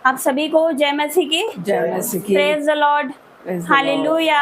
आप सभी को जय मसीह की। Praise the Lord. हालेलुया।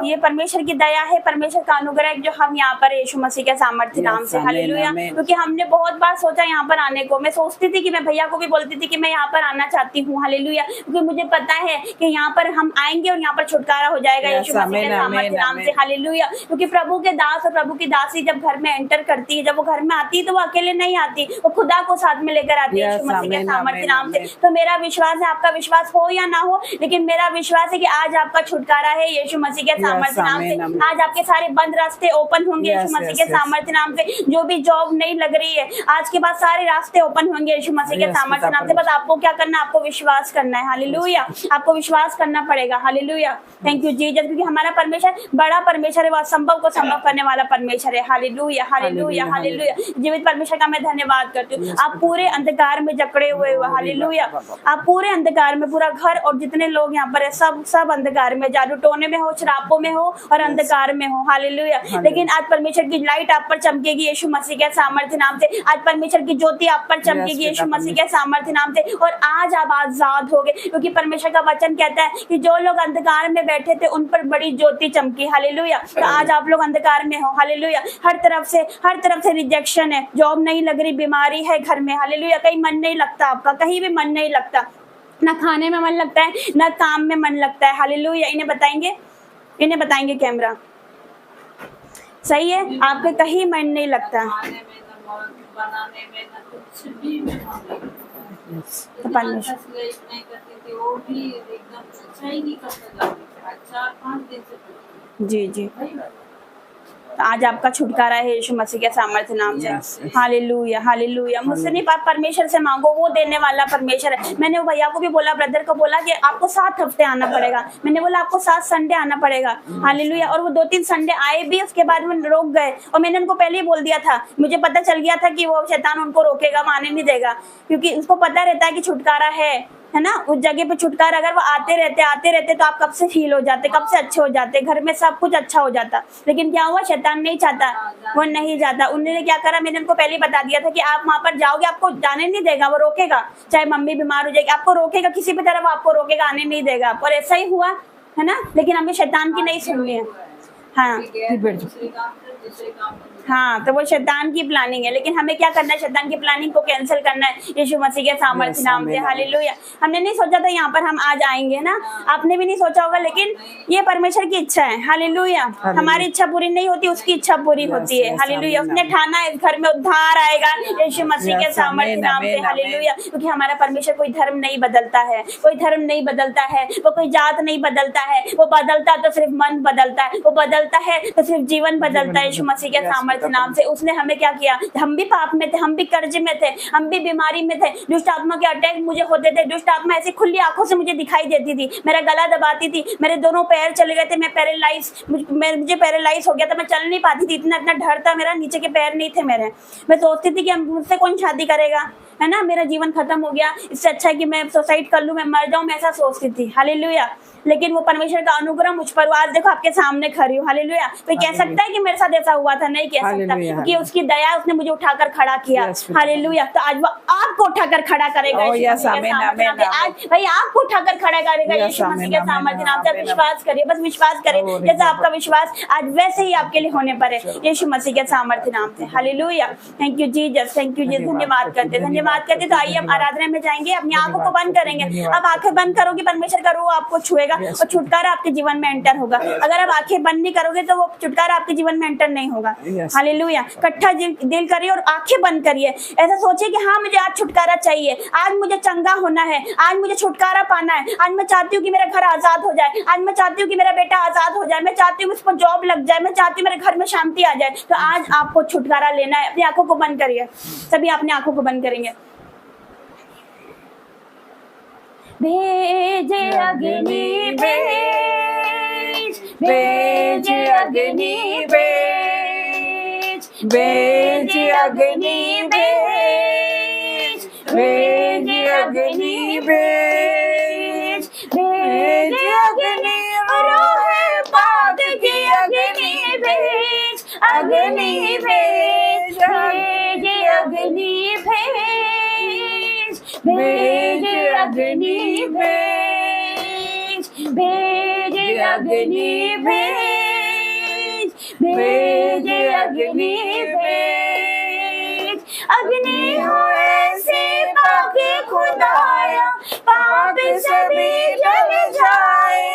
ये परमेश्वर की दया है, परमेश्वर का अनुग्रह जो हम यहाँ पर यीशु मसीह के सामर्थ्य नाम से। हालेलुया। क्योंकि हमने बहुत बार सोचा यहाँ पर आने को, मैं सोचती थी कि मैं भैया को भी बोलती थी कि मैं यहाँ पर आना चाहती हूँ। हालेलुया। क्योंकि मुझे पता है कि यहाँ पर हम आएंगे और यहाँ पर छुटकारा हो जाएगा यीशु मसीह के सामर्थ्य नाम से। हालेलुया। क्योंकि प्रभु के दास और प्रभु की दासी जब घर में एंटर करती है, जब वो घर में आती है तो वो अकेले नहीं आती, वो खुदा को साथ में लेकर आती है यीशु मसीह के सामर्थ्य नाम से। तो मेरा विश्वास है, आपका विश्वास हो या ना हो, लेकिन मेरा विश्वास है कि आज आपका छुटकारा है यीशु मसीह के सामर्थ्य नाम से। आज आपके सारे बंद रास्ते ओपन होंगे यीशु मसीह के सामर्थ्य नाम से। जो भी जॉब नहीं लग रही है, आज के बाद सारे रास्ते ओपन होंगे यीशु मसीह के सामर्थ्य नाम से। बस आपको क्या करना है, आपको विश्वास करना है। हालेलुया। आपको विश्वास करना पड़ेगा। हालेलुया। Thank you Jesus. क्योंकि हमारा परमेश्वर बड़ा परमेश्वर है, वह असंभव को संभव करने वाला परमेश्वर है। Hallelujah, hallelujah, hallelujah. जीवित परमेश्वर का मैं धन्यवाद करती हूँ। आप पूरे अंधकार में जकड़े हुए हो। हालेलुया। आप पूरे अंधकार में, पूरा घर और जितने लोग यहाँ पर है, सब अंधकार में, जादू टोने में हो, शराबों में हो और अंधकार में हो। हालेलुया। लेकिन आज परमेश्वर की लाइट आप पर चमकेगी यीशु मसीह के सामर्थ्य नाम से। आज परमेश्वर की ज्योति आप पर चमकेगी यीशु मसीह के सामर्थ्य नाम से। और आज आप आजाद हो गए, क्योंकि परमेश्वर का वचन कहता है कि जो लोग अंधकार में बैठे थे उन पर बड़ी ज्योति चमकी। हालेलुया। तो आज आप लोग अंधकार में हो। हालेलुया। हर तरफ से रिजेक्शन है, जॉब नहीं लग रही, बीमारी है घर में। हालेलुया। कहीं मन नहीं लगता आपका, कहीं भी मन नहीं लगता, ना खाने में मन लगता है, ना काम में मन लगता है। हालेलुया। इन्हें बताएंगे कैमरा। सही है, आपके कहीं मन नहीं लगता। जी जी। आज आपका छुटकारा है यीशु मसीह के सामर्थ्य नाम से। Hallelujah, hallelujah. मुझसे नहीं, परमेश्वर से मांगो, वो देने वाला परमेश्वर है। मैंने भैया को भी बोला, ब्रदर को बोला कि आपको 7 हफ्ते आना पड़ेगा। मैंने बोला आपको 7 संडे आना पड़ेगा। हालेलुया। और वो 2-3 संडे आए भी, उसके बाद में रोक गए। और मैंने उनको पहले ही बोल दिया था, मुझे पता चल गया था कि वो शैतान उनको रोकेगा, वो आने नहीं देगा, क्योंकि उसको पता रहता है कि छुटकारा है ना। उस जगह पे छुटकारा, अगर वो आते रहते तो आप कब से हील हो जाते, कब से अच्छे हो जाते, घर में सब कुछ अच्छा हो जाता। लेकिन क्या हुआ, शैतान नहीं चाहता, वो नहीं जाता। उन्होंने क्या करा, मैंने उनको पहले ही बता दिया था कि आप वहां पर जाओगे, आपको जाने नहीं देगा, वो रोकेगा। चाहे मम्मी बीमार हो जाएगी, आपको रोकेगा, किसी भी तरह वो आपको रोकेगा, आने नहीं देगा। और ऐसा ही हुआ है ना। लेकिन हमें शैतान की नहीं सुननी है। हाँ, तो वो शैतान की प्लानिंग है, लेकिन हमें क्या करना है, शैतान की प्लानिंग को कैंसिल करना है यीशु मसीह के सामर्थ्य नाम से। हालेलुया। हमने नहीं सोचा था यहाँ पर हम आज आएंगे ना, आपने भी नहीं सोचा होगा, लेकिन ये परमेश्वर की इच्छा है। हालेलुया। हमारी इच्छा पूरी नहीं होती, उसकी इच्छा पूरी होती है। हालेलुया। उसने ठाना है घर में उद्धार आएगा यीशु मसीह के सामर्थ्य नाम से। हालेलुया। क्योंकि हमारा परमेश्वर कोई धर्म नहीं बदलता है, कोई धर्म नहीं बदलता है, वो कोई जात नहीं बदलता है। वो बदलता तो सिर्फ मन बदलता है, वो बदलता है तो सिर्फ जीवन बदलता है यीशु मसीह के सामर्थ्य नाम से। उसने हमें क्या किया, हम भी पाप में थे, हम भी कर्ज में थे, हम भी बीमारी में थे, दुष्ट आत्मा के अटैक मुझे होते थे। दुष्ट आत्मा ऐसी खुली आंखों से मुझे दिखाई देती थी, मेरा गला दबाती थी, मेरे दोनों पैर चले गए थे, मुझे पैरालाइज हो गया था, मैं चल नहीं पाती थी, इतना डर था मेरा, नीचे के पैर नहीं थे मेरे। मैं सोचती थी कि मुझसे कौन शादी करेगा, है ना, मेरा जीवन खत्म हो गया, इससे अच्छा है कि मैं सुसाइड कर लूं, मैं मर जाऊं, मैं ऐसा सोचती थी। हालेलुया। लेकिन वो परमेश्वर का अनुग्रह मुझ पर, आज देखो आपके सामने खड़ी हूँ। हालेलुया। कोई कह सकता है कि मेरे साथ ऐसा हुआ था? नहीं कह सकता, क्योंकि उसकी दया, उसने मुझे उठाकर खड़ा किया। हालेलुया। तो आज वो आपको उठाकर खड़ा करेगा। आज भाई आपको उठाकर खड़ा करेगा यीशु मसीह के सामर्थ्य नाम से। विश्वास करिए, बस विश्वास करें। जैसा आपका विश्वास आज वैसे ही आपके लिए होने पर है यीशु मसीह के सामर्थ्य नाम से। Hallelujah. Thank you Jesus, thank you Jesus. धन्यवाद करते। तो आइए हम आराधना में जाएंगे, अपनी आंखों को बंद करेंगे। अब आंखें बंद करोगे, परमेश्वर का रूह आपको छुएगा और छुटकारा आपके जीवन में एंटर होगा। अगर आप आंखें बंद नहीं करोगे तो वो छुटकारा आपके जीवन में एंटर नहीं होगा। हालेलुया। इकट्ठा दिल करिए और आंखें बंद करिए। ऐसा सोचिए कि हाँ, मुझे आज छुटकारा चाहिए, आज मुझे चंगा होना है, आज मुझे छुटकारा पाना है। आज मैं चाहती हूँ कि मेरा घर आजाद हो जाए, आज मैं चाहती हूँ कि मेरा बेटा आजाद हो जाए, मैं चाहती हूँ मुझको जॉब लग जाए, मैं चाहती हूँ मेरे घर में शांति आ जाए। तो आज आपको छुटकारा लेना है। अपनी आंखों को बंद करिए, सभी अपनी आंखों को बंद करेंगे। भेज अग्नि भेज, भेज अग्नि भेज, भेज अग्नि भेज, भेज अग्नि भेज, भेज अग्नि रोहे पाक की अग्नि भेज, अग्नि भेज, भेज अग्नि भेज, भेज अग्नि भेज, भेज अग्नि भेज, भेज अग्नि भेज। अग्नि हो ऐसे पाक खुदाया, पाप सभी जल जाए।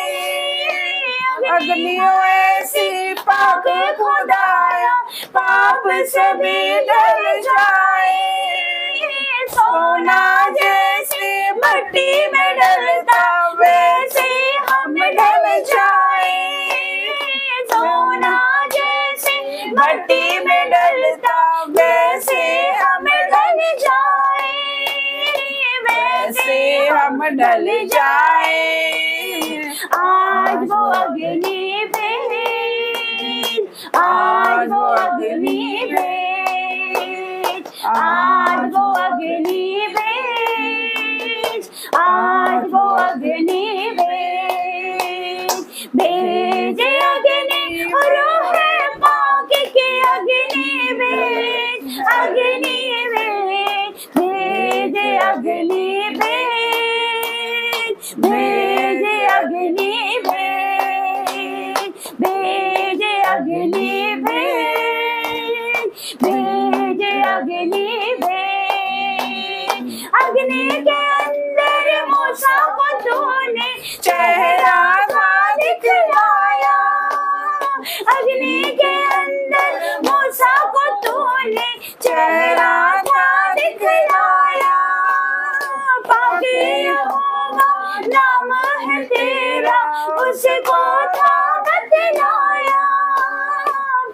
अग्नि हो ऐसी पाक खुदाया, पाप सभी जल जाए। सोना जैसे मट्टी में डलता, वैसे हम ढल जाए। सोना जैसे मट्टी में डलता, वैसे हम ढल जाए, वैसे हम ढल जाए। आज वो अग्नि भेज, आज वो अग्नि भेज, आज वो अग्नि भेज, आज वो अग्नि भेज। भेज अग्नि रूह पाक की अग्नि भेज, अग्नि भेज, भेज अग्नि भेज, भेज अग्नि भेज, भेज अग्नि भेज, भेज अग्नि भेज। अग्नि के अंदर मूसा को तूने चेहरा था दिखलाया, अग्नि के अंदर मूसा को तूने चेहरा था दिखलाया। पाक यहोवा नाम है तेरा, उसको था बतलाया।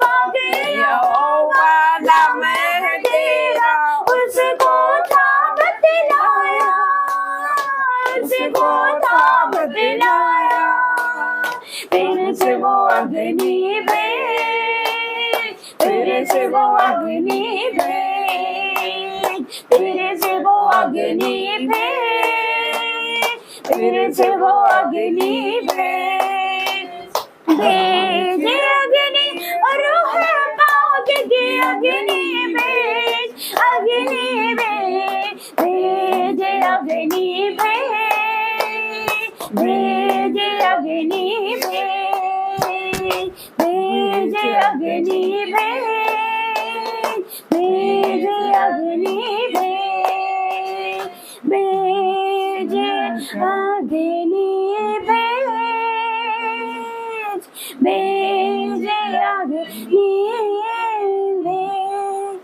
पाक यहोवा नाम है तेरा, उसको था बतलाया, उसको था बतलाया। तेरे से वो अग्नि भेज, तेरे से वो अग्नि भेज, तेरे से वो अग्नि भेज, तेरे से वो अग्नि भेज। भेज अग्नि रूह पाक की अग्नि भेज, अग्नि भेज, भेज अग्नि भेज, भेज अग्नि भेज, भेज अग्नि भेज, भेज अग्नि भेज, भेज अग्नि भेज, भेज अग्नि भेज।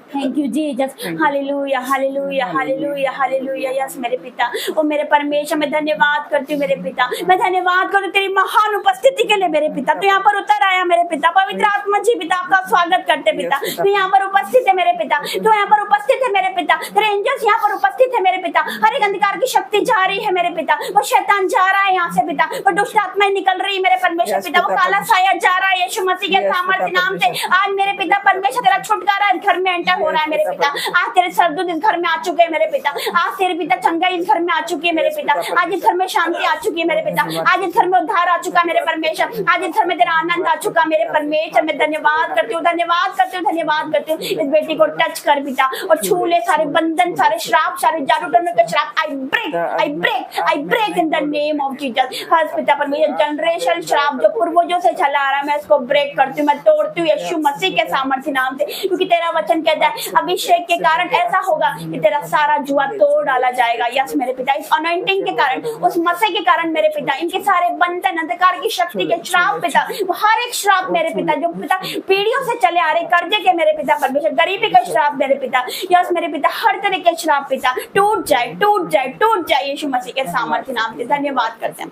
Thank you Jesus, hallelujah hallelujah hallelujah hallelujah. Yes मेरे पिता, ओ मेरे परमेश्वर, मैं धन्यवाद करती हूँ मेरे पिता, मैं धन्यवाद करती हूँ तेरी महान उपस्थिति के लिए मेरे पिता। तो यहाँ पर उतर आया मेरे पिता, पवित्र आत्मा जी पिता आपका स्वागत करते पिता। तो यहाँ पर उपस्थित है मेरे पिता, तो यहाँ पर उपस्थित है मेरे पिता, तेरे एंजल्स यहाँ पर उपस्थित है मेरे पिता। हर एक अंधकार की शक्ति जा रही है मेरे पिता, वो शैतान जा रहा है यहाँ से पिता, वो दुष्ट आत्माएं निकल रही है मेरे परमेश्वर पिता, वो काला साया जा रहा है यीशु मसीह के सामर्थ्य नाम से। आज मेरे पिता परमेश्वर तेरा छुटकारा इस घर में एंटर हो रहा है मेरे पिता। आज तेरे सरदूत इस घर में आ चुके हैं मेरे पिता, आज तेरे पिता चंगाई इस घर में आ चुकी है मेरे पिता, आज इस घर में शांति आ चुकी है मेरे पिता, आज इस घर में उद्धार आ चुका मेरे परमेश्वर, आज इस घर में तेरा आनंद आ चुका मेरे परमेश्वर। मैं धन्यवाद करती हूँ, धन्यवाद करती हूँ, धन्यवाद करती हूँ। इस बेटी को टच कर पिता और छू ले सारे बंधन, सारे श्राप, सारे जादू टोने के श्राप। I break, I break, I break in the name of Jesus. हर पिता परमेश्वर जनरेशन श्राप जो पूर्वजों से चला आ रहा है, मैं इसको ब्रेक करती हूँ, मैं तोड़ती हूँ यीशु मसीह के सामर्थ्य नाम से। क्योंकि तेरा वचन कहता है अभिषेक के कारण ऐसा होगा कि तेरा सारा जुआ तोड़ डाला जाएगा। यस मेरे पिता, इस अनॉइंटिंग के कारण, उस मसीह के कारण मेरे पिता, इनके सारे बंधन, अंधकार की शक्ति के श्राप पिता, हर एक श्राप मेरे पिता जो पिता पीढ़ियों से चले आ रहे, कर्जे के मेरे पिता परमेश्वर, गरीबी का श्राप मेरे पिता, यस मेरे पिता, हर तरह के श्राप पिता टूट जाए, टूट जाए, टूट जाए यीशु मसीह के सामर्थ्य नाम से। धन्यवाद करते हैं,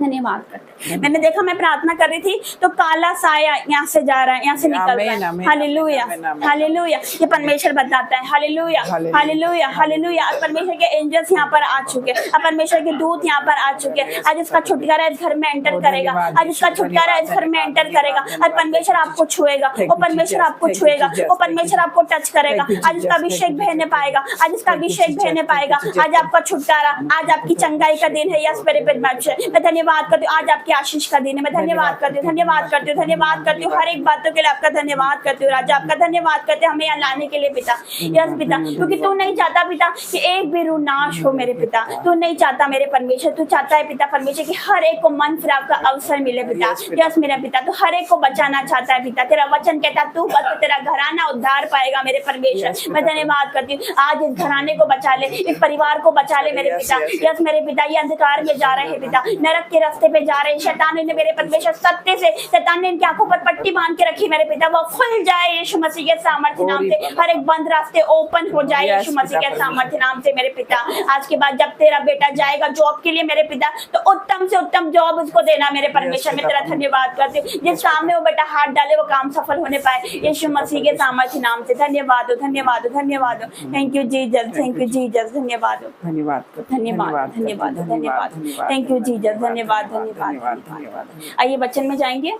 धन्यवाद करते हैं। मैंने देखा, मैं प्रार्थना कर रही थी तो काला साया यहाँ से जा रहा है, यहाँ से निकल रहा है। हालेलुया हालेलुया, ये परमेश्वर बताता है। Hallelujah hallelujah hallelujah. परमेश्वर के एंजल्स यहाँ पर आ चुके हैं, परमेश्वर के दूत यहाँ पर आ चुके हैं। आज इसका छुटकारा इस घर में एंटर करेगा, आज इसका छुटकारा इस घर में एंटर करेगा। आज परमेश्वर आपको छुएगा, वो परमेश्वर आपको छुएगा, वो परमेश्वर आपको टच करेगा। आज इसका अभिषेक बहने पाएगा, आज इसका अभिषेक बहने पाएगा। आज आपका छुटकारा, आज आपकी चंगाई का दिन है। यस मेरे परमेश्वर, मैं धन्यवाद करती हूँ। आज आपकी आशीष का दिन है, मैं धन्यवाद करती हूँ, धन्यवाद करती हूँ, धन्यवाद करती हूँ हर एक बातों के लिए आपका धन्यवाद करती हूँ राजा, आपका धन्यवाद करते हमें यहाँ लाने के लिए पिता। यस पिता, क्योंकि तू नहीं चाहता पिता कि एक भी रूह नाश हो मेरे पिता, तू नहीं चाहता मेरे परमेश्वर, तू चाहता है पिता परमेश्वर कि हर एक को मन फिराव का अवसर मिले पिता। यस मेरा पिता, तू हर एक को बचाना चाहता है पिता। तेरा वचन कहता तू बस तेरा घराना उद्धार पाएगा मेरे परमेश्वर। मैं धन्यवाद करती हूँ, आज इस घराने को बचा ले, इस परिवार को बचा ले मेरे पिता। यस मेरे पिता, ये अंधकार में जा रहे हैं पिता, नरक के रास्ते पे जा रहे हैं, शैतान ने मेरे परमेश्वर सत्य से शैतान ने इनकी आंखों पर पट्टी बांध के रखी मेरे पिता, वो खुल जाए यीशु मसीह के सामर्थ्य नाम से। हर एक बंद रास्ते ओपन हो जाए यीशु मसीह के सामर्थ्य नाम से मेरे पिता। आज के बाद जब तेरा बेटा जाएगा जॉब के लिए मेरे पिता, तो उत्तम से उत्तम जॉब उसको देना मेरे परमेश्वर। मैं तेरा धन्यवाद करती हूँ, जिस काम में वो बेटा हाथ डाले वो काम सफल होने पाए यीशु मसीह के सामर्थ्य नाम से। धन्यवाद हो, धन्यवाद हो, धन्यवाद हो। Thank you Jesus, thank you Jesus, धन्यवाद हो, धन्यवाद, धन्यवाद, धन्यवाद, धन्यवाद, थैंक यू जीसस, धन्यवाद, धन्यवाद। आइए वचन में जाएंगे,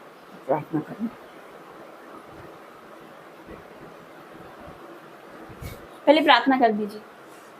प्रार्थना करें। पहले प्रार्थना कर दीजिए।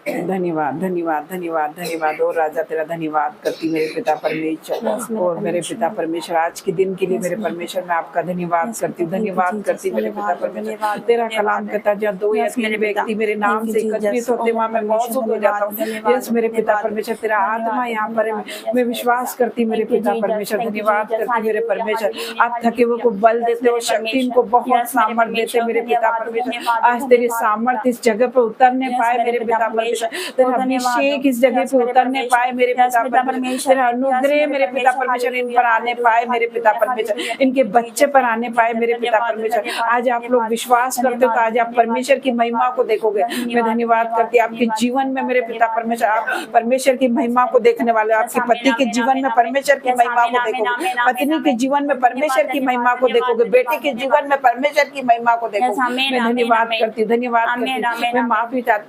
धन्यवाद, धन्यवाद, धन्यवाद, धन्यवाद। और राजा तेरा धन्यवाद करती मेरे पिता परमेश्वर, और मेरे पिता परमेश्वर आज के दिन के लिए मेरे परमेश्वर मैं आपका धन्यवाद करती हूँ, धन्यवाद करती मेरे पिता परमेश्वर। तेरा कलाम कहता जहाँ दो या तीन व्यक्ति मेरे नाम से एकत्रित होते वहाँ मैं मौजूद हो जाता हूँ। यस मेरे पिता परमेश्वर, तेरा आत्मा यहाँ पर है, मैं विश्वास करती मेरे पिता परमेश्वर। धन्यवाद करती मेरे परमेश्वर, आप थके हुए को बल देते हो, शक्ति इनको बहुत सामर्थ्य देते मेरे पिता परमेश्वर। आज तेरी सामर्थ्य इस जगह पर उतरने पाए मेरे पिता परमेश्वर, तेरा अभिषेक इस जगह पे उतरने पाए मेरे पिता परमेश्वर, तेरा अनुग्रह मेरे पिता परमेश्वर इन पर आने पाए मेरे पिता परमेश्वर, इनके बच्चे पर आने पाए मेरे पिता परमेश्वर। आज आप लोग विश्वास करते हो तो आज आप परमेश्वर की महिमा को देखोगे। मैं धन्यवाद करती हूँ आपके जीवन में मेरे पिता परमेश्वर, आप परमेश्वर की महिमा को देखने वाले, आपके पति के जीवन में परमेश्वर की महिमा को देखोगे, पत्नी के जीवन में परमेश्वर की महिमा को देखोगे, बेटे के जीवन में परमेश्वर की महिमा को देखोगे। मैं धन्यवाद करती हूँ, धन्यवाद करती हूँ। मैं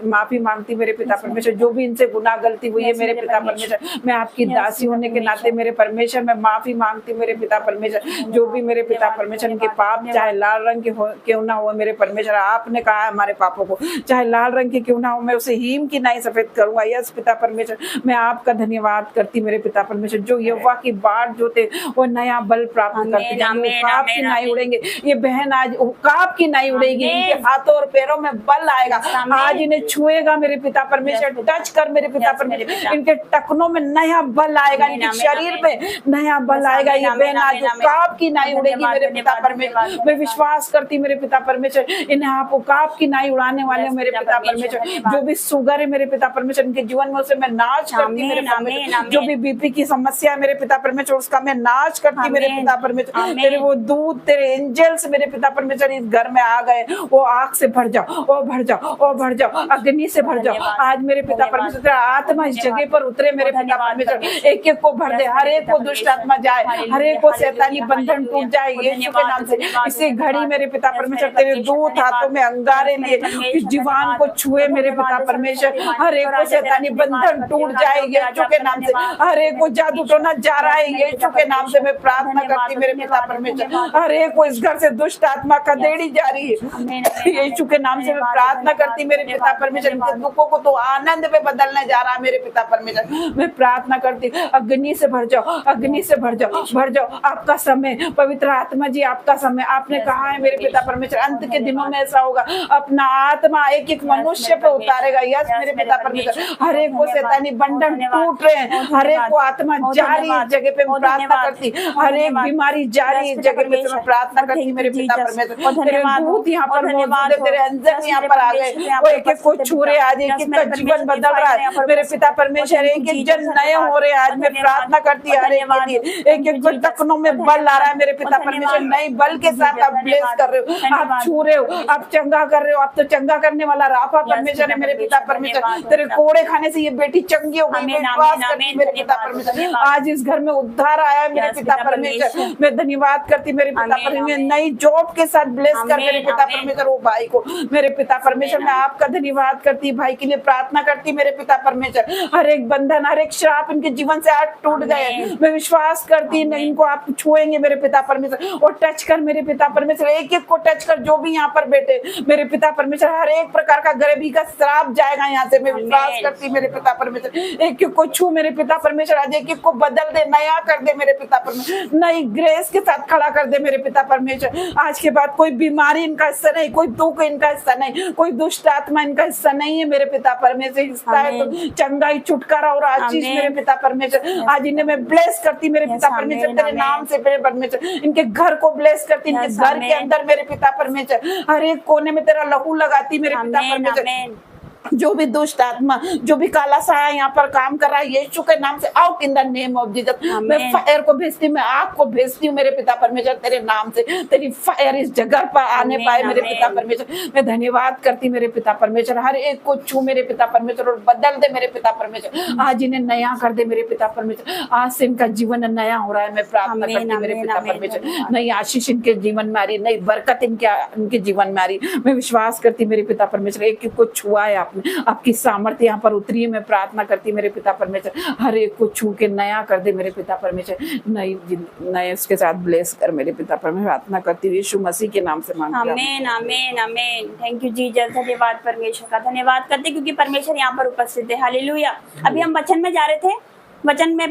माफी मांगती मेरे पिता परमेश्वर, जो भी इनसे गुनाह गलती हुई है मेरे पिता परमेश्वर, मैं आपकी दासी होने के नाते मेरे परमेश्वर मैं माफी मांगती मेरे पिता परमेश्वर। जो भी मेरे पिता परमेश्वर इनके पाप चाहे लाल रंग के क्यों ना हो मेरे परमेश्वर, आपने कहा है हमारे पापों को चाहे लाल रंग के क्यों ना हो मैं उसे हीम की नहीं सफेद करूंगा। यस पिता परमेश्वर, मैं आपका धन्यवाद करती मेरे पिता परमेश्वर। जो यहोवा की बाट जो थे वो नया बल प्राप्त करते जाएंगे, उकाब की नाई उड़ेंगे। ये बहन आज उकाब की नाई उड़ेगी, इनके हाथों और पैरों में बल आएगा। आज इन्हें छुएगा मेरे पिता परमेश्वर, टच कर मेरे पिता परमेश्वर, इनके टखनों में नया बल आएगा, इनके शरीर में नया बल आएगा। ये बहन आज उकाब की नाई उड़ेगी मेरे पिता परमेश्वर। मैं विश्वास करती मेरे पिता परमेश्वर, इन्हें आप उकाब की नाई उड़ाने वाले मेरे पिता परमेश्वर। जो भी शुगर है मेरे पिता परमेश्वर इनके जीवन में उसे मैं नाश करती मेरे परमेश्वर। जो भी बीपी की समस्या है मेरे पिता परमेश्वर उसका मैं नाश करती मेरे पिता परमेश्वर। तेरे वो दूध तेरे एंजल्स मेरे पिता परमेश्वर इस घर में आ गए, वो आग से भर जाओ, ओ भर जाओ, ओ भर जाओ, अग्नि से भर जाओ। आज मेरे पिता परमेश्वर तेरा आत्मा इस जगह पर उतरे मेरे पिता परमेश्वर, एक एक को भर दे, हर एक को दुष्ट आत्मा जाए, हर एक को शैतानी बंधन टूट जाए यीशु के नाम से। इसी घड़ी मेरे पिता परमेश्वर तेरे दूत हाथों में अंगारे लिए इस जीवान को छुए मेरे पिता परमेश्वर, हर एक को शैतानी बंधन टूट जाए यीशु के नाम से। हर एक को जादू टोना जा रहा है यीशु के नाम से मैं प्रार्थना करती मेरे पिता परमेश्वर। हर एक को इस घर से दुष्ट आत्मा खदेड़ी जा रही है यीशु के नाम से मैं प्रार्थना करती मेरे पिता परमेश्वर। इनके दुखों को तो आनंद में बदलने जा रहा है मेरे पिता परमेश्वर। मैं प्रार्थना करती अग्नि से भर जाओ, अग्नि से भर जाओ, भर जाओ। आपका समय पवित्र आत्मा जी, आपका समय, आपने कहा है मेरे पिता परमेश्वर अंत के दिनों में ऐसा होगा, अपना आत्मा एक एक मनुष्य पे उतारेगा। यस मेरे पिता परमेश्वर, हर एक को शैतानी बंधन टूट रहे हैं, हर एक को आत्मा जा रही है इस जगह पे मैं प्रार्थना करती, हर एक बीमारी जा रही है इस जगह पे मैं प्रार्थना करती मेरे पिता परमेश्वर। तेरे दूत यहाँ पर मौजूद है, तेरे अंजन यहाँ पर आ गए, वो एक एक को छू रहे, आज एक एक का जीवन बदल रहा है मेरे पिता परमेश्वर। एक एक जन नए हो रहे, आज मैं प्रार्थना करती हर एक के लिए, एक एक को टखनों में बल आ रहा है मेरे पिता परमेश्वर। नई बल के साथ आप ब्लेस कर रहे हो, आप छू रहे हो, आप चंगा कर रहे हो। आप तो चंगा करने वाला राफा परमेश्वर है मेरे पिता परमेश्वर। तेरे कोड़े खाने से ये बेटी चंगी हो गई, विश्वास करती मेरे पिता परमेश्वर। आज इस घर में उद्धार आया मेरे पिता परमेश्वर। मैं धन्यवाद करती मेरे पिता परमेश्वर। नई जॉब के साथ ब्लेस कर मेरे पिता परमेश्वर वो भाई को मेरे पिता परमेश्वर। मैं आपका धन्यवाद करती भाई के लिए लिए प्रार्थना करती मेरे पिता परमेश्वर। हर एक बंधन, हर एक श्राप इनके जीवन से आज टूट गए। मैं विश्वास करती इनको आप छुएंगे मेरे पिता परमेश्वर, और टच कर मेरे पिता परमेश्वर, एक एक को टच कर, जो भी यहाँ पर बैठे मेरे पिता परमेश्वर, हर एक प्रकार का गरीबी का श्राप जाएगा यहाँ से। मैं विश्वास करती मेरे पिता परमेश्वर, एक एक को छू मेरे पिता परमेश्वर, आज एक एक को बदल दे, नया कर दे मेरे पिता परमेश्वर, नई ग्रेस के साथ खड़ा कर दे मेरे पिता परमेश्वर। आज के बाद कोई बीमारी इनका हिस्सा नहीं, कोई दुख इनका हिस्सा नहीं, कोई दुष्ट आत्मा इनका हिस्सा नहीं है मेरे पिता परमेश्वर। हिस्सा है तो चंगाई, छुटकारा और आशीष मेरे पिता परमेश्वर। आज इन्हें मैं ब्लेस करती मेरे पिता परमेश्वर, तेरे नाम से मेरे परमेश्वर। इनके घर को ब्लेस करती, इनके घर के अंदर मेरे पिता परमेश्वर, हर एक कोने में तेरा लहू लगाती मेरे पिता परमेश्वर। जो भी दुष्ट आत्मा, जो भी काला साया यहाँ पर काम कर रहा है, यीशु के नाम से out in the name of Jesus. मैं फायर को भेजती हूँ, मैं आग को भेजती हूँ मेरे पिता परमेश्वर, तेरे नाम से तेरी फायर इस जगह पर आने पाए मेरे पिता परमेश्वर। मैं धन्यवाद करती मेरे पिता परमेश्वर, हर एक को छू मेरे पिता परमेश्वर और बदल दे मेरे पिता परमेश्वर। आज इन्हें नया कर दे मेरे पिता परमेश्वर, आज से इनका जीवन नया हो रहा है। मैं प्रार्थना करती मेरे पिता परमेश्वर, नई आशीष इनके जीवन में आ रही, नई बरकत इनके जीवन में आ रही। मैं विश्वास करती मेरे पिता परमेश्वर, एक एक को छुआ है आपकी सामर्थ्य यहाँ पर उतरी है। मैं प्रार्थना करती मेरे पिता परमेश्वर, हर एक को छू के नया कर दे मेरे पिता परमेश्वर, नए उसके साथ ब्लेस कर मेरे पिता परमेश्वर। प्रार्थना करती हूँ यीशु मसीह के नाम से मांगती हूँ, आमीन आमीन आमीन। थैंक यू जीसस, धन्यवाद परमेश्वर का, धन्यवाद करते क्योंकि परमेश्वर यहाँ पर उपस्थित है। हालेलुया। अभी हम वचन में जा रहे थे, वचन में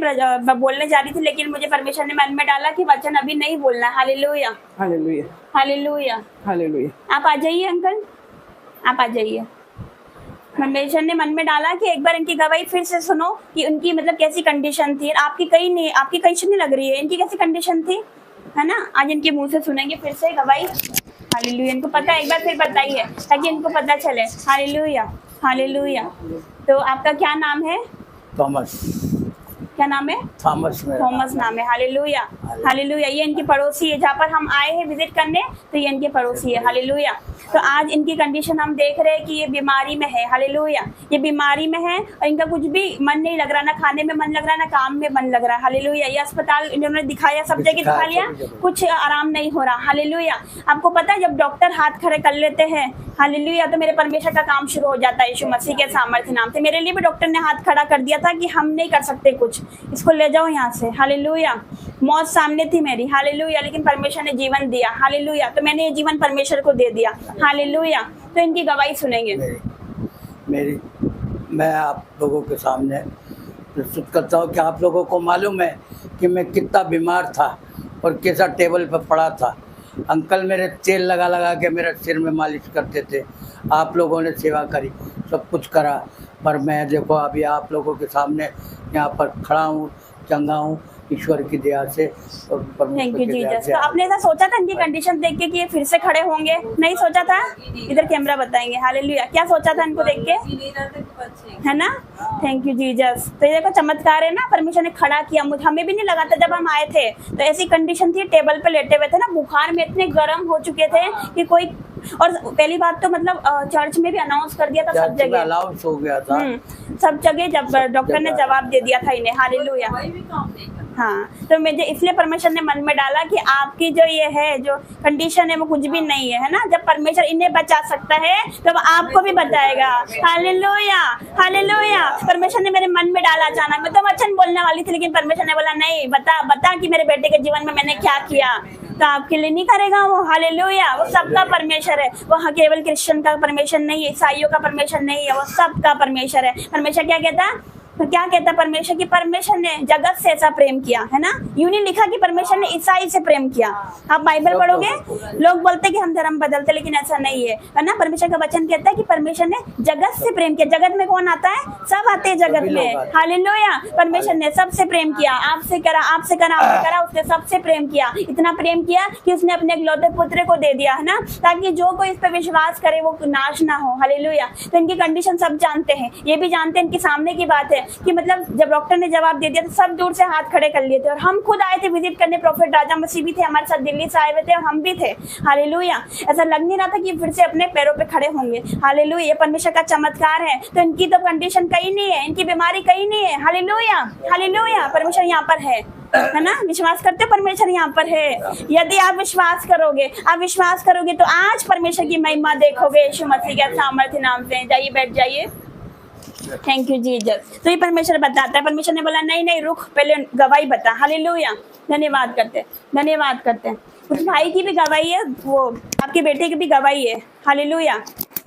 बोलने जा रही थी, लेकिन मुझे परमेश्वर ने मन में डाला कि वचन अभी नहीं बोलना। Hallelujah hallelujah hallelujah hallelujah. आप आ जाइए अंकल, आप आ जाइए। परमेश्वर ने मन में डाला कि एक बार इनकी गवाही फिर से सुनो कि उनकी मतलब कैसी कंडीशन थी। आपकी कहीं नहीं लग रही है, इनकी कैसी कंडीशन थी, है ना। आज इनके मुंह से सुनेंगे फिर से गवाही। हालेलुया। इनको पता है, एक बार फिर बताइए ताकि इनको पता चले। Hallelujah hallelujah. तो आपका क्या नाम है? थॉमस। क्या नाम है? थॉमस नाम है। Hallelujah hallelujah. ये इनकी पड़ोसी है, जहाँ पर हम आए हैं विजिट करने, तो ये इनके पड़ोसी है। हालेलुया। तो आज इनकी कंडीशन हम देख रहे हैं कि ये बीमारी में है। हालेलुया। ये बीमारी में है और इनका कुछ भी मन नहीं लग रहा, ना खाने में मन लग रहा, ना काम में मन लग रहा। हालेलुया। ये अस्पताल इन्होंने दिखाया, सब जगह दिखा लिया, कुछ आराम नहीं हो रहा। हालेलुया। आपको पता है जब डॉक्टर हाथ खड़े कर लेते हैं, हालेलुया, तो मेरे परमेश्वर का काम शुरू हो जाता है यीशु मसीह के सामर्थ्य नाम से। मेरे लिए भी डॉक्टर ने हाथ खड़ा कर दिया था कि हम नहीं कर सकते कुछ, इसको ले जाओ यहाँ से। हालेलुया। मौत सामने थी मेरी। हालेलुया। लेकिन परमेश्वर ने जीवन दिया। हालेलुया। तो मैंने ये जीवन परमेश्वर को दे दिया। हालेलुया। तो इनकी गवाही सुनेंगे। मैं आप लोगों के सामने प्रस्तुत करता हूँ कि आप लोगों को मालूम है कि मैं कितना बीमार था और कैसा टेबल पर पड़ा था। अंकल मेरे तेल लगा लगा के मेरे सिर में मालिश करते थे। आप लोगों ने सेवा करी, सब कुछ करा, पर मैं देखो अभी आप लोगों के सामने यहाँ पर खड़ा हूँ, चंगा हूँ ईश्वर की दया से और थैंक यू जीसस। तो आपने ऐसा सोचा था इनकी कंडीशन देख के कि ये फिर से खड़े होंगे? नहीं सोचा था? इधर कैमरा बताएंगे। हालेलुया। क्या सोचा था इनको देख के, है ना। Thank you Jesus. तो ये देखो चमत्कार है ना, परमेश्वर ने खड़ा किया। मुझे हमें भी नहीं लगा था जब हम आए थे, तो ऐसी कंडीशन थी, टेबल पे लेटे हुए थे ना, बुखार में इतने गर्म हो चुके थे कि कोई। और पहली बात तो मतलब चर्च में भी अनाउंस कर दिया था, सब जगह अनाउंस हो गया था, सब जगह जब डॉक्टर ने जवाब दे दिया था इन्हें। हालेलुया। हाँ, तो मुझे इसलिए परमेश्वर ने मन में डाला कि आपकी जो ये है जो कंडीशन है वो कुछ भी नहीं है ना। जब परमेश्वर इन्हें बचा सकता है तो आपको भी बताएगा। Hallelujah hallelujah. परमेश्वर ने मेरे मन में डाला अचानक। मैं तो वचन बोलने वाली थी, लेकिन परमेश्वर ने बोला नहीं, बता कि मेरे बेटे के जीवन में मैंने क्या किया। तो आपके लिए नहीं करेगा वो। हालेलुया। वो सबका परमेश्वर है, वो केवल क्रिश्चियन का परमेश्वर नहीं है, ईसाइयों का परमेश्वर नहीं है, वो सबका परमेश्वर है। परमेश्वर क्या कहता है? तो क्या कहता है परमेश्वर कि परमेश्वर ने जगत से ऐसा प्रेम किया, है ना। यूं नहीं लिखा कि परमेश्वर ने ईसाई से प्रेम किया। आप बाइबल पढ़ोगे, लोग बोलते कि हम धर्म बदलते, लेकिन ऐसा नहीं है ना। परमेश्वर का वचन कहता है कि परमेश्वर ने जगत से प्रेम किया। जगत में कौन आता है? सब आते हैं जगत में। हालेलुया। परमेश्वर ने सबसे प्रेम किया, आपसे करा, आपसे करा, उसने सबसे प्रेम किया। इतना प्रेम किया कि उसने अपने इकलौते पुत्र को दे दिया, है ना, ताकि जो कोई इस पर विश्वास करे वो नाश ना हो। हालेलुया। तो इनकी कंडीशन सब जानते हैं, ये भी जानते हैं, इनके सामने की बात है कि मतलब जब डॉक्टर ने जवाब दे दिया तो सब दूर से हाथ खड़े कर लिए थे। और हम खुद आए थे विजिट करने, प्रोफेट राजा मसीह भी थे हमारे साथ, दिल्ली से आए हुए थे और हम भी थे। हालेलुया। ऐसा लग नहीं रहा था कि फिर से अपने पैरों पे खड़े होंगे। हालेलुया। ये परमेश्वर का चमत्कार है। तो इनकी तो कंडीशन कहीं नहीं है, इनकी बीमारी कहीं नहीं है। Hallelujah hallelujah. परमेश्वर यहाँ पर है ना। विश्वास करते परमेश्वर यहाँ पर है। यदि आप विश्वास करोगे तो आज परमेश्वर की महिमा देखोगे यीशु मसीह के सामर्थ्य नाम से। जाइए, बैठ जाइए। Thank you Jesus. तो ये परमेश्वर बताता है, परमेश्वर ने बोला नहीं नहीं रुक, पहले गवाही बता। हालेलुया, धन्यवाद करते हैं, धन्यवाद करते हैं। उस भाई की भी गवाही है, वो आपके बेटे की भी गवाही है। Hallelujah,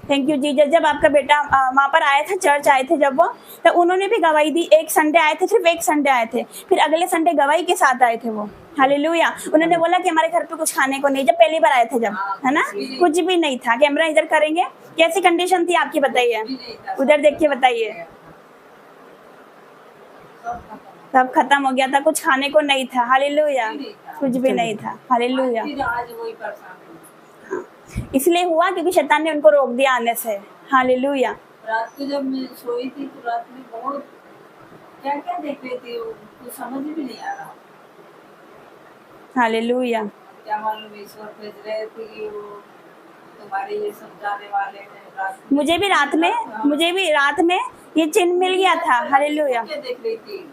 thank you Jesus. जब आपका बेटा वहाँ पर आया था, चर्च आए थे जब वो, तो उन्होंने भी गवाही दी। एक संडे आए थे, सिर्फ एक संडे आए थे, फिर अगले संडे गवाही के साथ आए थे वो। हालेलुया, उन्होंने बोला कि हमारे घर पे कुछ खाने को नहीं, जब पहली बार आए थे जब, है ना, कुछ भी नहीं था। कैमरा इधर करेंगे, कैसी कंडीशन थी आपकी बताइए, उधर देख के बताइए। सब खत्म हो गया था, कुछ खाने को नहीं था। हालेलुया, कुछ भी नहीं था। हालेलुया, इसलिए हुआ क्योंकि शैतान ने उनको रोक दिया आने से। हालेलुया, रात को जब मैं सोई थी तो रात में बहुत क्या क्या देख रही थी, कुछ समझ भी नहीं आ रहा। हालेलुया, क्या मालूम ईश्वर भेज रहे थे कि वो तुम्हारे ये समझाने वाले हैं। मुझे भी रात में ये चिन्ह मिल गया था। हालेलुया, क्या देख रही थी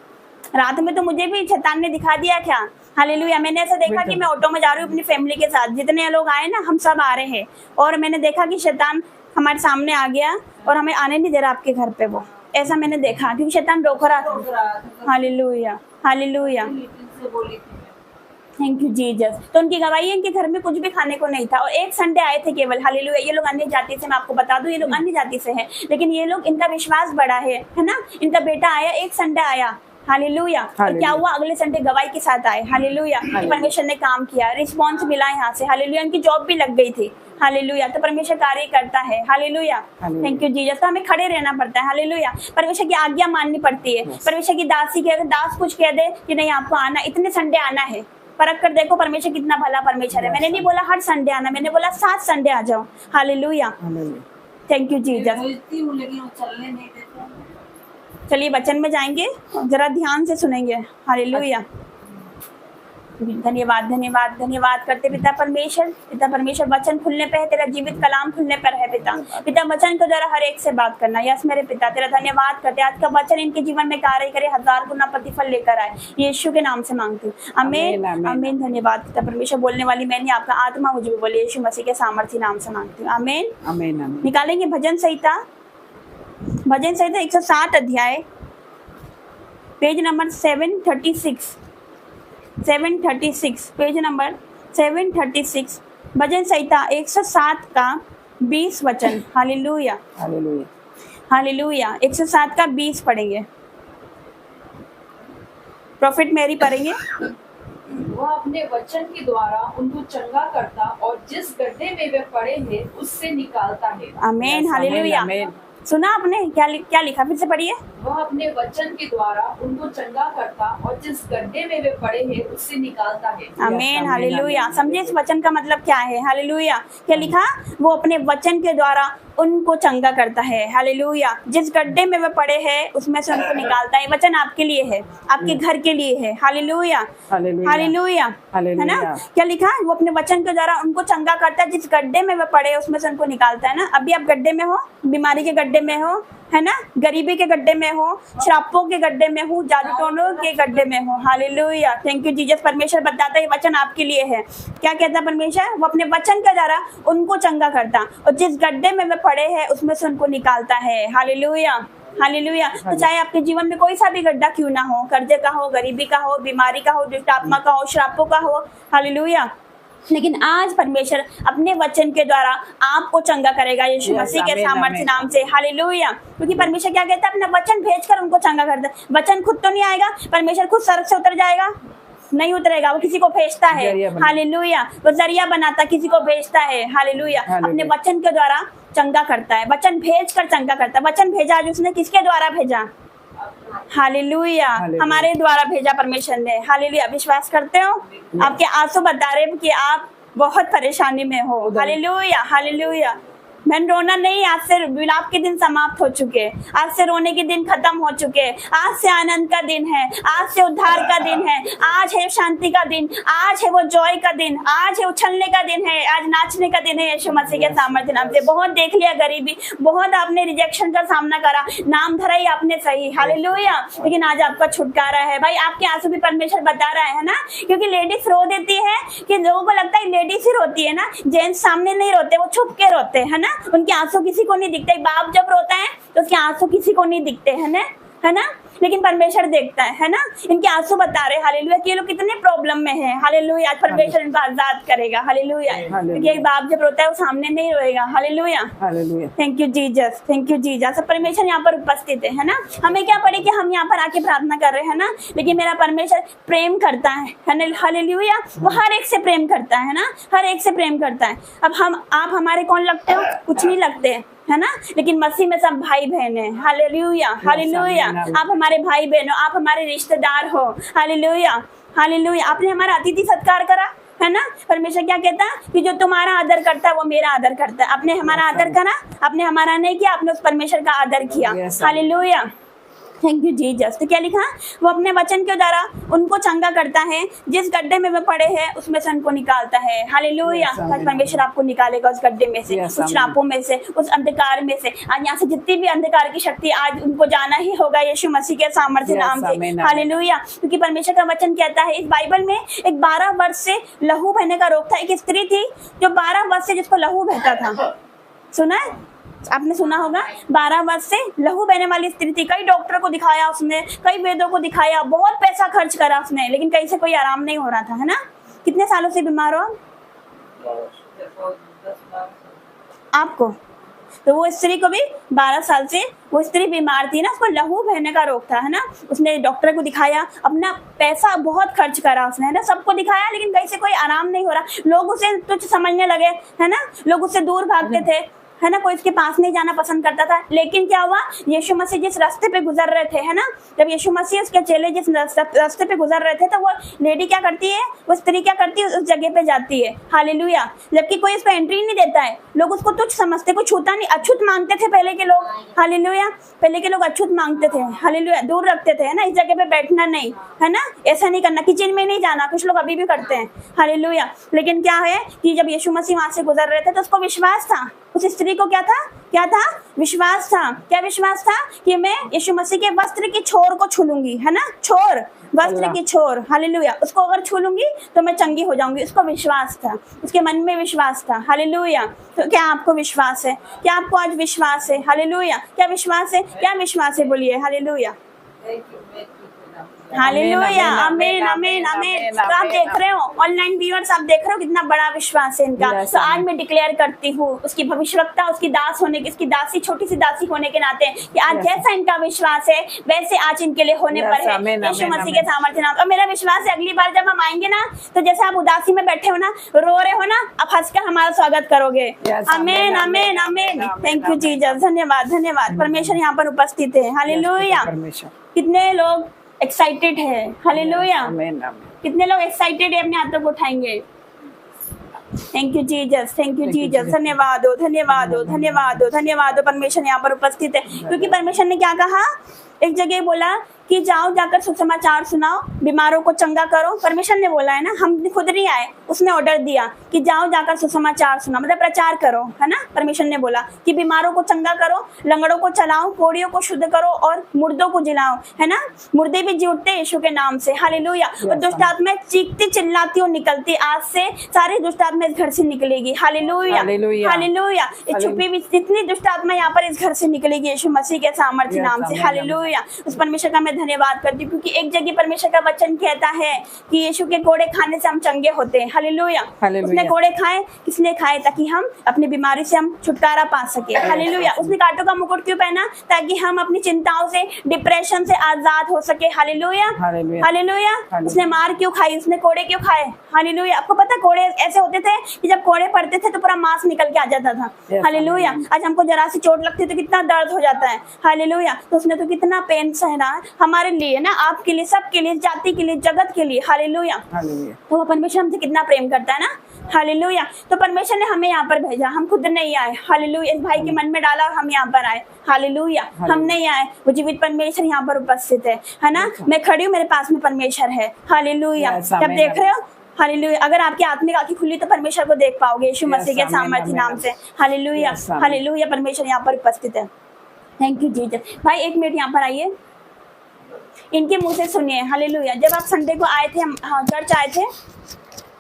रात में तो मुझे भी शैतान ने दिखा दिया क्या। हालेलुया, मैंने ऐसा देखा कि मैं ऑटो में जा रही हूँ अपनी फैमिली के साथ, जितने लोग आए ना हम सब आ रहे हैं, और मैंने देखा कि शैतान हमारे सामने आ गया और हमें आने नहीं दे रहा आपके घर पे। वो ऐसा मैंने देखा क्योंकि शैतान रोक रहा था। हालेलुया, हालेलुया, से बोली थी। Thank you Jesus. तो उनकी गवाही है, इनके घर में कुछ भी खाने को नहीं था, और एक संडे आए थे केवल। हालेलुया, ये लोग अन्य जाति से, मैं आपको बता दूं, ये लोग अन्य जाति से हैं, लेकिन ये लोग, इनका विश्वास बड़ा है ना। इनका बेटा आया, एक संडे आया। हालेलुया, और क्या हुआ, अगले संडे गवाही के साथ आए। हालेलुया, परमेश्वर ने काम किया, रिस्पॉन्स मिला यहाँ से। हालेलुया, उनकी जॉब भी लग गई थी। हालेलुया, तो परमेश्वर कार्य करता है। Hallelujah, thank you Jesus. तो हमें खड़े रहना पड़ता है। हालेलुया, परमेश्वर की आज्ञा माननी पड़ती है। परमेश्वर की दासी के, अगर दास कुछ कह दे कि नहीं आपको आना, इतने संडे आना है, परख कर देखो परमेश्वर कितना भला परमेश्वर है। मैंने नहीं बोला हर संडे आना, मैंने बोला 7 संडे आ जाओ। Hallelujah, thank you Jesus. भेजती हूँ लेकिन वो चलने नहीं देते। चलिए वचन में जाएंगे, जरा ध्यान से सुनेंगे। हालेलुया, धन्यवाद धन्यवाद धन्यवाद करते पिता परमेश्वर। पिता परमेश्वर, वचन खुलने पे है, तेरा जीवित कलाम खुलने पर है पिता। पिता वचन को जरा हर एक से बात करना। यस मेरे पिता, तेरा धन्यवाद करते, आज का वचन इनके जीवन में कार्य करे, 1000 गुना प्रतिफल लेकर आए, यीशु के नाम से मांगती हूँ, आमीन आमीन। धन्यवाद पिता परमेश्वर, बोलने वाली मैंने, आपका आत्मा मुझे भी बोले, यीशु मसीह के सामर्थ्य नाम से मांगती हूँ, आमीन आमीन। निकालेंगे भजन संहिता, भजन संहिता 107 अध्याय, पेज नंबर 736, 736, पेज नंबर 736, भजन संहिता 107 का 20 वचन। हालेलुया हालेलुया हालेलुया, 107 का 20 पढ़ेंगे। प्रॉफिट मैरी पढ़ेंगे। वह अपने वचन के द्वारा उनको चंगा करता और जिस गड्ढे में वे पड़े हैं उससे निकालता है। आमीन हालेलुया। सुना आपने क्या लिखा, फिर से पढ़िए। वह अपने वचन के द्वारा उनको चंगा करता और जिस गड्ढे में वे पड़े हैं उससे निकालता है। आमीन हालेलुया। समझे इस वचन का मतलब क्या है। हालेलुया, क्या लिखा, वो अपने वचन के द्वारा उनको चंगा करता है। हालेलुया, जिस गड्ढे में वे पड़े हैं उसमें से उनको निकालता है। वचन आपके लिए है, आपके घर के लिए है। हालेलुया हालेलुया, है ना। क्या लिखा, वो अपने वचन के द्वारा उनको चंगा करता है, जिस गड्ढे में वे पड़े उसमें से उनको निकालता है ना। अभी आप गड्ढे में हो, बीमारी के गड्ढे में हो, है ना, गरीबी के गड्ढे में हो, श्रापों के गड्ढे में हो, जादू टोनों के गड्ढे में हो। Hallelujah, thank you Jesus. परमेश्वर बताता है वचन आपके लिए है। क्या कहता है परमेश्वर, वो अपने वचन के द्वारा उनको चंगा करता और जिस गड्ढे में वे पड़े हैं उसमें से उनको निकालता है। Hallelujah hallelujah. तो चाहे आपके जीवन में कोई सा भी गड्ढा क्यों ना हो, कर्जे का हो, गरीबी का हो, बीमारी का हो, दुष्ट आत्मा का हो, श्रापों का हो, हालेलुया, लेकिन आज परमेश्वर अपने वचन के द्वारा आपको चंगा करेगा यीशु मसीह के सामर्थ्य नाम से। हालेलुया, क्योंकि परमेश्वर क्या कहता है, अपना वचन भेजकर उनको चंगा करता है। वचन खुद तो नहीं आएगा, परमेश्वर खुद सड़क से उतर जाएगा, नहीं उतरेगा, वो किसी को भेजता है। हालेलुया, वो जरिया बनाता, किसी को भेजता है। हालेलुया, अपने वचन के द्वारा चंगा करता है, वचन भेजकर चंगा करता है। वचन भेजा आज उसने किसके द्वारा भेजा, हालेलुया, हमारे द्वारा भेजा परमेश्वर ने। हालेलुया, विश्वास करते हो, आपके आंसू बता रहे कि आप बहुत परेशानी में हो। हालेलुया हालेलुया, मैंने रोना नहीं, आज से विलाप के दिन समाप्त हो चुके, आज से रोने के दिन खत्म हो चुके, आज से आनंद का दिन है, आज से उद्धार का दिन है, आज है शांति का दिन, आज है वो जॉय का दिन, आज है उछलने का दिन है, आज नाचने का दिन है यीशु मसीह के सामर्थ्य नाम से। बहुत देख लिया गरीबी, बहुत आपने रिजेक्शन का सामना करा, नाम धरा ही आपने सही, हालेलुया, लेकिन आज आपका छुटकारा है। भाई आपके आंसू भी परमेश्वर बता रहा है ना, क्योंकि लेडीज रो देती है कि लोगों को लगता है लेडीज ही रोती है ना, जेंट्स सामने नहीं रोते, वो छुप के रोते है ना। उनके आंसू किसी को नहीं दिखते। एक बाप जब रोता है तो उसके आंसू किसी को नहीं दिखते, है ना, लेकिन परमेश्वर देखता है ना। इनके आंसू बता रहे हालेलुया कि ये लोग कितने प्रॉब्लम में हैं। हालेलुया, आज परमेश्वर इनको आजाद करेगा। हालेलुया, क्योंकि एक बाप जब रोता है वो सामने नहीं रोएगा। Hallelujah, thank you Jesus, thank you Jesus. परमेश्वर यहाँ पर उपस्थित है ना। हमें क्या पड़े कि हम यहाँ पर आके प्रार्थना कर रहे हैं ना, लेकिन मेरा परमेश्वर प्रेम करता है। हालेलुया, वो हर एक से प्रेम करता है ना, हर एक से प्रेम करता है। अब आप हमारे कौन लगते हो? कुछ नहीं लगते, है ना, लेकिन मसीह में सब भाई बहन है। हालेलुया, हालेलुया, आप हमारे भाई बहन हो, आप हमारे रिश्तेदार हो। हालेलुया, हालेलुया, आपने हमारा अतिथि सत्कार करा, है ना। परमेश्वर क्या कहता है कि जो तुम्हारा आदर करता है वो मेरा आदर करता है। आपने हमारा आदर करा, आपने हमारा नहीं किया, आपने उस परमेश्वर का आदर किया। Hallelujah, thank you Jesus. तो क्या लिखा? वो अपने वचन के द्वारा उनको चंगा करता है, जिस गड्ढे में वे पड़े हैं उसमें से उनको निकालता है। हालेलुया, आज परमेश्वर आपको निकालेगा उस गड्ढे में से, उस श्रापों में से, उस अंधकार में से। आज यहाँ से जितनी भी अंधकार की शक्ति, आज उनको जाना ही होगा यीशु मसीह के सामर्थ्य नाम से। हालेलुया, क्योंकि परमेश्वर का वचन कहता है, इस बाइबल में एक 12 वर्ष से लहू बहने का रोग था। एक स्त्री थी जो 12 वर्ष से जिसको लहू बहता था। सुना है? आपने सुना होगा, 12 वर्ष से लहू बहने वाली स्त्री थी। कई डॉक्टर को दिखाया उसने, कई वेदों को दिखाया, बहुत पैसा खर्च करा उसने, लेकिन कहीं से कोई आराम नहीं हो रहा था, है ना। कितने सालों से बीमार हो आपको? तो वो स्त्री को भी 12 साल से वो स्त्री बीमार थी ना, उसको लहू बहने का रोग था, है ना। उसने डॉक्टर को दिखाया, अपना पैसा बहुत खर्च करा उसने, है ना, सबको दिखाया, लेकिन कहीं से कोई आराम नहीं हो रहा। लोग उसे तुच्छ समझने लगे, है ना, लोग उससे दूर भागते थे, है ना, कोई इसके पास नहीं जाना पसंद करता था। लेकिन क्या हुआ, यीशु मसीह जिस रास्ते पे गुजर रहे थे, है ना, जब यीशु मसीह उसके चेले जिस रास्ते पे गुजर रहे थे, तो वो लेडी क्या करती है, वो स्त्री क्या करती है, उस जगह पे जाती है। हालेलुया, जबकि कोई इस पे एंट्री नहीं देता है। लोग उसको तुच्छ समझते, कोई छूता नहीं, अछूत मांगते थे पहले के लोग। हालेलुया, पहले के लोग अछूत मांगते थे। हालेलुया, दूर रखते थे, है ना, इस जगह पे बैठना नहीं, है ना, ऐसा नहीं करना, किचन में नहीं जाना। कुछ लोग अभी भी करते हैं। हालेलुया, लेकिन क्या है कि जब यीशु मसीह वहां से गुजर रहे थे तो उसको विश्वास था, उस स्त्री को क्या था, क्या था, विश्वास था। क्या विश्वास था? कि मैं यीशु मसीह के वस्त्र की छोर को छू लूंगी, है ना, छोर, वस्त्र की छोर। हालेलुया, उसको अगर छू लूंगी तो मैं चंगी हो जाऊंगी। उसको विश्वास था, उसके मन में विश्वास था। हालेलुया, तो क्या आपको विश्वास है? क्या आपको आज विश्वास है? हालेलुया, क्या विश्वास है? क्या विश्वास है? बोलिए हालेलुया, हालेलुया, आमीन, आमीन, आमीन। तो आप देख रहे हो, ऑनलाइन व्यूअर्स, आप देख रहे हो कितना बड़ा विश्वास है इनका। तो आज मैं डिक्लेयर करती हूँ उसकी भविष्यवक्ता, उसकी दास होने की, उसकी दासी, छोटी सी दासी होने के नाते, कि आज जैसा इनका विश्वास है वैसे आज इनके लिए होने पर है यीशु मसीह के सामर्थ्य नाम। और मेरा विश्वास है अगली बार जब हम आएंगे ना, तो जैसे आप उदासी में बैठे हो ना, रो रहे हो ना, आप हंसकर हमारा स्वागत करोगे। आमीन, आमीन, आमीन। थैंक यू जीसस, धन्यवाद, धन्यवाद। परमेश्वर यहाँ पर उपस्थित है। हालेलुया, कितने लोग एक्साइटेड है? हालेलुया, कितने लोग एक्साइटेड है? अपने हाथों को उठाएंगे। Thank you Jesus, thank you Jesus. धन्यवाद हो, धन्यवाद हो, धन्यवाद हो, धन्यवाद हो। परमेश्वर यहाँ पर उपस्थित है, क्योंकि परमेश्वर ने क्या कहा, एक जगह बोला कि जाओ जाकर सुसमाचार सुनाओ, बीमारों को चंगा करो। परमेश्वर ने बोला है ना, हम खुद नहीं आए, उसने ऑर्डर दिया कि जाओ जाकर सुसमाचार सुनाओ, मतलब प्रचार करो, है ना। परमेश्वर ने बोला कि बीमारों को चंगा करो, लंगड़ों को चलाओ, कोड़ियों को शुद्ध करो और मुर्दों को जिलाओ, है ना। मुर्दे भी जी उठते यीशु के नाम से। हालेलुया, और दुष्ट आत्मा चीखती चिल्लाती और निकलती। आज से सारी दुष्ट आत्मा इस घर से निकलेगी। Hallelujah, hallelujah. छुपी हुई जितनी दुष्ट आत्मा यहाँ पर इस घर से निकलेगी यीशु मसीह के सामर्थ्य नाम से। हालेलुया, उस परमेश्वर का धन्यवाद करती हूँ, क्योंकि एक जगह परमेश्वर का वचन कहता है कि यीशु के कोड़े खाने से हम चंगे होते हैं। हालेलुया, उसने कोड़े खाए, किसने खाए? ताकि हम अपनी बीमारी से हम छुटकारा पा सके। हालेलुया, उसने कांटों का मुकुट क्यों पहना? ताकि हम अपनी चिंताओं से, डिप्रेशन से आजाद हो सके। Hallelujah, hallelujah. उसने मार क्यों खाई? उसने कोड़े क्यों खाए? हालेलुया, आपको पता कोड़े ऐसे होते थे कि जब कोड़े पड़ते थे तो पूरा मांस निकल के आ जाता था। हालेलुया, आज हमको जरा सी चोट लगती है तो कितना दर्द हो जाता है। हालेलुया, तो उसने तो कितना पेन सहना हमारे लिए ना, आपके लिए, सबके लिए, जाति के लिए, जगत के लिए। हालेलुया, तो वो परमेश्वर हमसे कितना प्रेम करता है ना। हालेलुया, तो परमेश्वर ने हमें यहाँ पर भेजा, हम खुद नहीं आए। हालेलुया, इस भाई के मन में डाला और हम यहाँ पर आए। हालेलुया, हम नहीं आए, वो जीवित परमेश्वर यहाँ पर उपस्थित है ना। मैं खड़ी हूँ, मेरे पास में परमेश्वर है। हालेलुया, आप देख रहे हो। हालेलुया, अगर आपकी आत्मिक आंखें खुली तो परमेश्वर को देख पाओगे यीशु मसीह के सामर्थ्य नाम से। हालेलुया, हालेलुया, परमेश्वर यहाँ पर उपस्थित है। Thank you Jesus. भाई 1 मिनट यहाँ पर आइए, इनके मुंह से सुनिए। हालेलुया, जब आप संडे को आए थे, हाँ चर्च आए थे,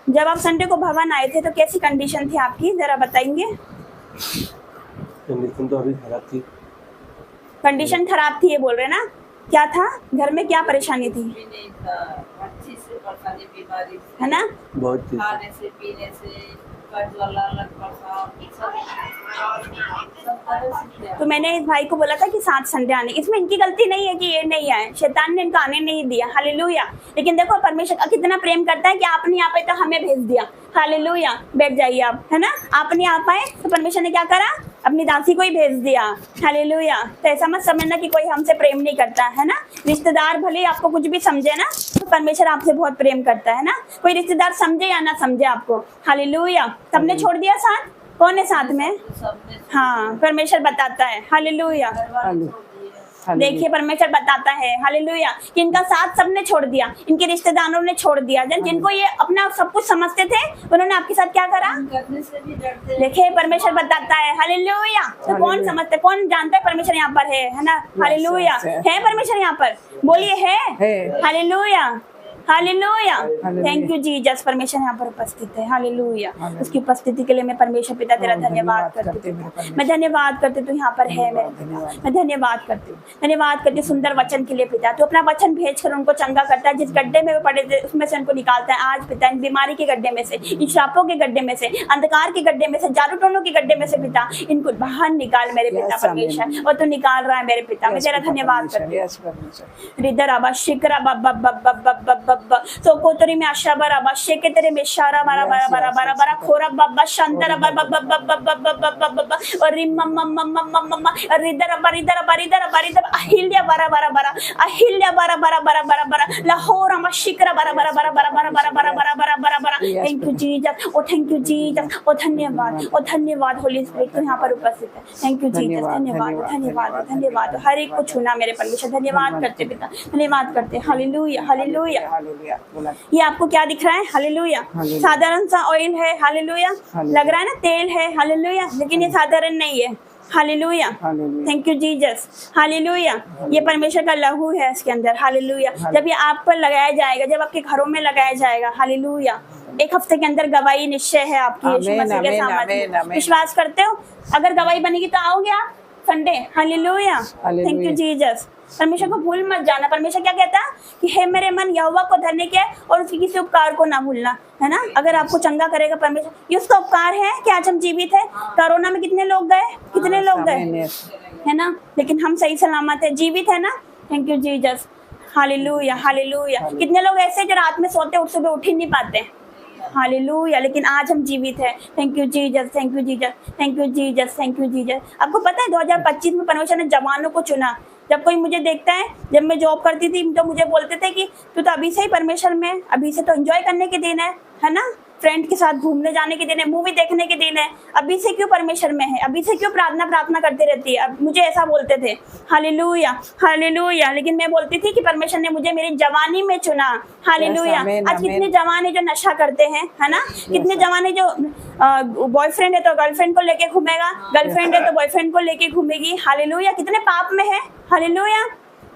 जब आप संडे को भवन आए थे तो कैसी कंडीशन थी आपकी, जरा बताएंगे। कंडीशन तो अभी खराब थी। कंडीशन खराब थी ये बोल रहे ना? क्या था घर में, क्या परेशानी थी, भी नहीं था, अच्छी से परेशानी बीमारी से, है ना? बहुत चीज खाने से पीने से कर्ज वाला अलग परेशान सब तरह से थे। तो मैंने इस भाई को बोला था कि 7 संडे आने, इसमें इनकी गलती नहीं है कि ये नहीं आए, शैतान ने इनको आने नहीं दिया। हालेलुया। लेकिन देखो परमेश्वर कितना प्रेम करता है कि आपने यहाँ पे तो हमें भेज दिया। हालेलुया। बैठ जाइए आप, है ना? आपने यहाँ आए तो परमेश्वर ने क्या करा, अपनी दासी को ही भेज दिया। हालेलुया। तो ऐसा मत समझना कि कोई हमसे प्रेम नहीं करता, है ना? रिश्तेदार भले ही आपको कुछ भी समझे ना, तो परमेश्वर आपसे बहुत प्रेम करता है ना। कोई रिश्तेदार समझे या ना समझे आपको। हालेलुया। सबने छोड़ दिया साथ, कौन है साथ में? सबने हाँ, परमेश्वर बताता है। हालेलुया। देखिए परमेश्वर बताता है हालेलुया कि इनका साथ सबने छोड़ दिया, इनके रिश्तेदारों ने छोड़ दिया। जिनको ये अपना सब कुछ समझते थे उन्होंने आपके साथ क्या करा? करने से भी डरते। देखिए परमेश्वर बताता है। हालेलुया। तो कौन समझता है, कौन जानता है परमेश्वर यहाँ पर है ना? हालेलुया। है परमेश्वर यहाँ पर? बोलिए है। Hallelujah. Hallelujah. Thank you Jesus. परमेश्वर यहाँ पर उपस्थित है। हालेलुया। उसकी उपस्थिति के लिए मैं परमेश्वर पिता तेरा धन्यवाद करती हूँ। मैं धन्यवाद करती हूँ, यहाँ पर है मेरे पिता। मैं धन्यवाद करती हूँ, धन्यवाद करती हूँ सुंदर वचन के लिए पिता। तो अपना वचन भेजकर उनको चंगा करता है, जिस गड्ढे में वो पड़े थे उसमें से उनको निकालता है आज पिता। इन बीमारी के गड्ढे में से, इन श्रापों के गड्ढे में से, अंधकार के गड्ढे में से, जादू टोनों के गड्ढे में से पिता, इनको बाहर निकाल मेरे पिता परमेश्वर। और तू निकाल रहा है मेरे पिता। मैं तेरा धन्यवाद करती हूँ। रिदर आबा शिकरा बब्बा तो कोतरी में आशा बरा बाशे के तेरे में इशारा बरा बरा बरा बरा बरा खोरा बब्बा शांतर बब्बा और रिम मम मम मम मम मम रिदर बरिदर बरिदर बरिदर अहिल्या बरा बरा बरा अहिल्या बरा बरा बरा बरा बरा लाहौर अमा शिकरा बरा बरा बरा बरा बरा बरा बरा बरा बरा बरा बरा। Thank you Jesus. Oh thank you Jesus. ओ धन्यवाद, ओ धन्यवाद होली स्पिरिट तो यहाँ पर उपस्थित है। Thank you Jesus. धन्यवाद, धन्यवाद, धन्यवाद। हर एक को छूना मेरे परमेश्वर। धन्यवाद करते पिता, धन्यवाद करते। Hallelujah, hallelujah. ये आपको क्या दिख रहा है? हालेलुया। साधारण सा ऑयल है। हालेलुया। लग रहा है ना तेल है। हालेलुया। लेकिन ये साधारण नहीं है। Hallelujah. Thank you Jesus. Hallelujah. ये परमेश्वर का लहू है इसके अंदर। हालेलुया। जब ये आप पर लगाया जाएगा, जब आपके घरों में लगाया जाएगा, हालेलुया, 1 हफ्ते के अंदर गवाही निश्चय है आपकी यीशु मसीह के सामने। विश्वास करते हो? अगर गवाही बनेगी तो आओगे आप Sunday. Hallelujah. Thank you Jesus. परमेश्वर को भूल मत जाना। परमेश्वर क्या कहता है कि हे मेरे मन यहोवा को धन्य किया और उसकी किसी उपकार को ना भूलना, है ना? अगर आपको चंगा करेगा परमेश्वर, ये उसका उपकार है कि आज हम जीवित है। कोरोना में कितने लोग गए, कितने लोग गए, है ना? लेकिन हम सही सलामत है, जीवित है ना? Thank you Jesus. Hallelujah, hallelujah. कितने लोग ऐसे जो रात में सोते उठ सुबह उठ ही नहीं पाते। हालेलुया। लेकिन आज हम जीवित है। Thank you Jesus, thank you Jesus, thank you Jesus, thank you Jesus. आपको पता है 2025 में परमेश्वर ने जवानों को चुना। जब कोई मुझे देखता है, जब मैं जॉब करती थी तो मुझे बोलते थे कि तू तो अभी से ही परमेश्वर में, अभी से तो एंजॉय करने के दिन है ना? फ्रेंड के साथ घूमने जाने के दिन है, मूवी देखने के दिन है, अभी से क्यों परमेश्वर में है, अभी से क्यों प्रार्थना करते रहती है? अब मुझे ऐसा बोलते थे। Hallelujah, hallelujah. लेकिन मैं बोलती थी कि परमेश्वर ने मुझे मेरी जवानी में चुना। हालेलुया। आज कितने जवान है जो नशा करते हैं, है ना? कितने जवान है जो बॉयफ्रेंड है तो गर्लफ्रेंड को लेके घूमेगा, गर्लफ्रेंड है तो बॉयफ्रेंड को लेके घूमेगी। हालेलुया। कितने पाप में है। Hallelujah,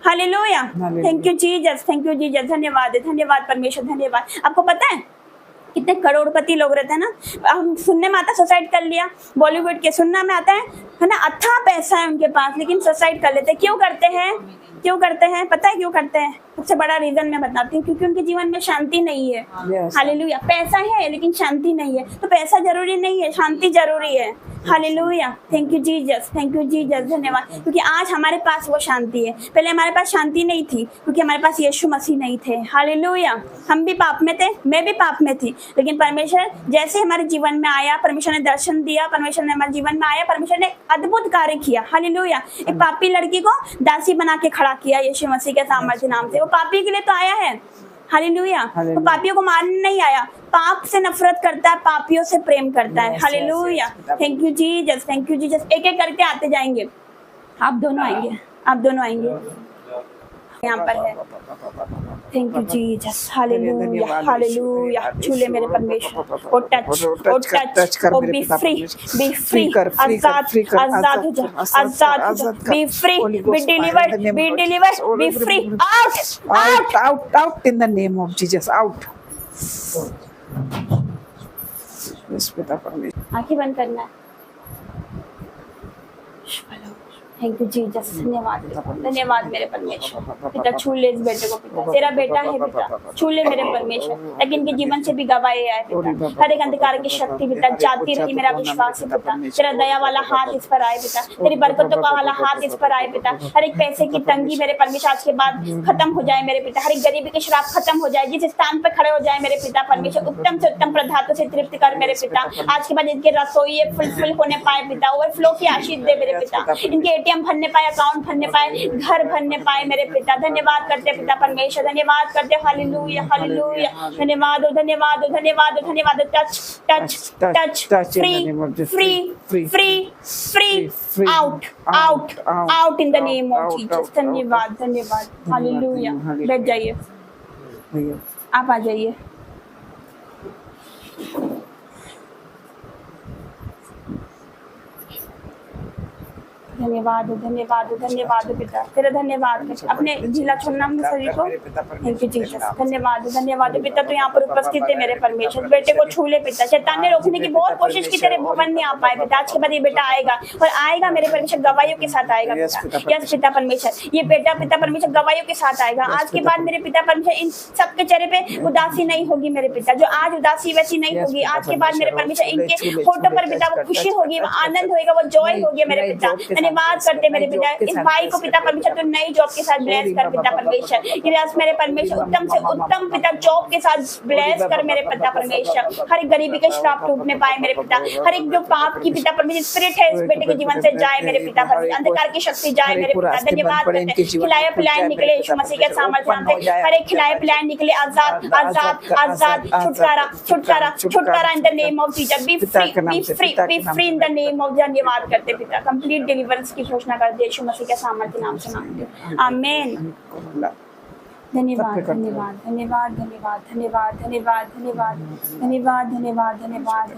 hallelujah. Thank you Jesus, thank you Jesus. धन्यवाद, धन्यवाद परमेश्वर, धन्यवाद। आपको पता है कितने करोड़पति लोग रहते हैं ना? हम सुनने में आता है सुसाइड कर लिया, बॉलीवुड के सुनना में आता है ना? अथाह पैसा है उनके पास लेकिन सुसाइड कर लेते हैं। क्यों करते हैं? क्यों करते हैं? पता है क्यों करते हैं? सबसे बड़ा रीजन मैं बताती हूँ, क्योंकि उनके जीवन में शांति नहीं है। हालेलुया। पैसा है लेकिन शांति नहीं है। तो पैसा जरूरी नहीं है, शांति जरूरी है। Hallelujah. Thank you Jesus, thank you Jesus. धन्यवाद। क्योंकि आज हमारे पास वो शांति है। पहले हमारे पास शांति नहीं थी क्योंकि हमारे पास यीशु मसीह नहीं थे। हालेलुया। हम भी पाप में थे, मैं भी पाप में थी, लेकिन परमेश्वर जैसे हमारे जीवन में आया, परमेश्वर ने दर्शन दिया, परमेश्वर ने हमारे जीवन में आया, परमेश्वर ने अद्भुत कार्य किया। हालेलुया। एक पापी लड़की को दासी बना के खड़ा किया यीशु मसीह के सामर्थ्य नाम से। वो पापी के लिए तो आया है। हालेलुया। वो पापियों को मारने नहीं आया, पाप से नफरत करता है, पापियों से प्रेम करता है। Hallelujah. Thank you Jesus, thank you Jesus. एक एक करके आते जाएंगे। आप दोनों आएंगे, आप दोनों आएंगे। यहाँ पर है। Thank you Jesus. Hallelujah, hallelujah. छूले मेरे परमेश्वर। Oh touch, oh touch, oh be free, be free. आजाद, आजाद हो जा, आजाद हो जा। Be free, be delivered, be delivered, be free. Out, out, out, out in the name of Jesus. Out. पिता परमेश्वर। आंखें बंद करना है। Thank you Jesus. धन्यवाद धन्यवाद मेरे परमेश्वर। पिता छू ले इस बेटे को पिता, तेरा बेटा है पिता, छू ले मेरे परमेश्वर, ताकि इनके जीवन से भी गवाही आए पिता। हर एक अंधकार की शक्ति पिता जाती रही, मेरा विश्वास है पिता। तेरा दया वाला हाथ इस पर आए पिता, तेरी बरकतों का वाला हाथ इस पर आए पिता। हर एक पैसे की तंगी मेरे परमेश्वर आज के बाद खत्म हो जाए मेरे पिता। हर एक गरीबी की श्राप खत्म हो जाए, जिस स्थान पर खड़े हो जाए मेरे पिता परमेश्वर, उत्तम से उत्तम पदार्थों से तृप्त कर मेरे पिता। आज के बाद इनके रसोई फुलफिल होने पाए पिता, ओवरफ्लो की आशीष दे मेरे पिता। इनके एटीएम भरने पाए, अकाउंट भरने पाए, घर भरने पाए मेरे पिता। धन्यवाद करते पिता परमेश्वर, धन्यवाद करते। हालेलुया हालेलुया, धन्यवाद हो धन्यवाद हो धन्यवाद हो धन्यवाद। Touch touch touch, free free free free, out out out in the name of Jesus. धन्यवाद धन्यवाद, हालेलुया। बैठ जाइए, आप आ जाइए। धन्यवाद धन्यवाद धन्यवाद पिता, तेरा धन्यवाद। अपने जिला छोड़ना अपने शरीर को। थैंक यू जीसस, धन्यवाद धन्यवाद पिता। तो यहाँ पर उपस्थित है मेरे परमेश्वर, बेटे को छू ले पिता। शैतान ने रोकने की बहुत कोशिश की, तेरे भवन में आ पाए पिता। आज के बाद ये बेटा आएगा और आएगा मेरे परमेश्वर, गवाहियों के साथ आएगा पिता। यस पिता परमेश्वर, ये बेटा पिता परमेश्वर गवाहियों के साथ आएगा। आज के बाद मेरे पिता परमेश्वर इन सबके चेहरे पे उदासी नहीं होगी मेरे पिता। जो आज उदासी वैसी नहीं होगी। आज के बाद मेरे परमेश्वर इनके होठों पर पिता वो खुशी होगी, वो आनंद होगा, वो जॉय होगी मेरे पिता। धन्यवाद करते मेरे पिता। इस भाई को पिता परमेश्वर तो नई जॉब के साथ ब्लेस कर पिता परमेश्वर। ये मेरे परमेश्वर उत्तम से उत्तम पिता जॉब के साथ ब्लेस कर मेरे पिता परमेश्वर। हर एक गरीबी के श्राप टूटने पाए मेरे पिता। हर एक जो पाप की पिता परमेश्वर स्पिरिट है इस बेटे के जीवन से जाए मेरे पिता परमेश्वर। अंधकार की शक्ति जाए मेरे पिता। धन्यवाद करते। खिलाए पिलाए निकले यीशु मसीह के सामर्थ्य से। हर एक खिलाए पिलाए निकले आजाद आजाद आजाद, छुटकारा छुटकारा छुटकारा इन the name of Jesus. B free in the name of. धन्यवाद करते पिता, कंप्लीट डिलीवरेंस की घोषणा कर दे यीशु मसीह के सामर्थ्य नाम से मांगते हैं, आमीन। धन्यवाद धन्यवाद धन्यवाद धन्यवाद धन्यवाद धन्यवाद धन्यवाद धन्यवाद धन्यवाद धन्यवाद।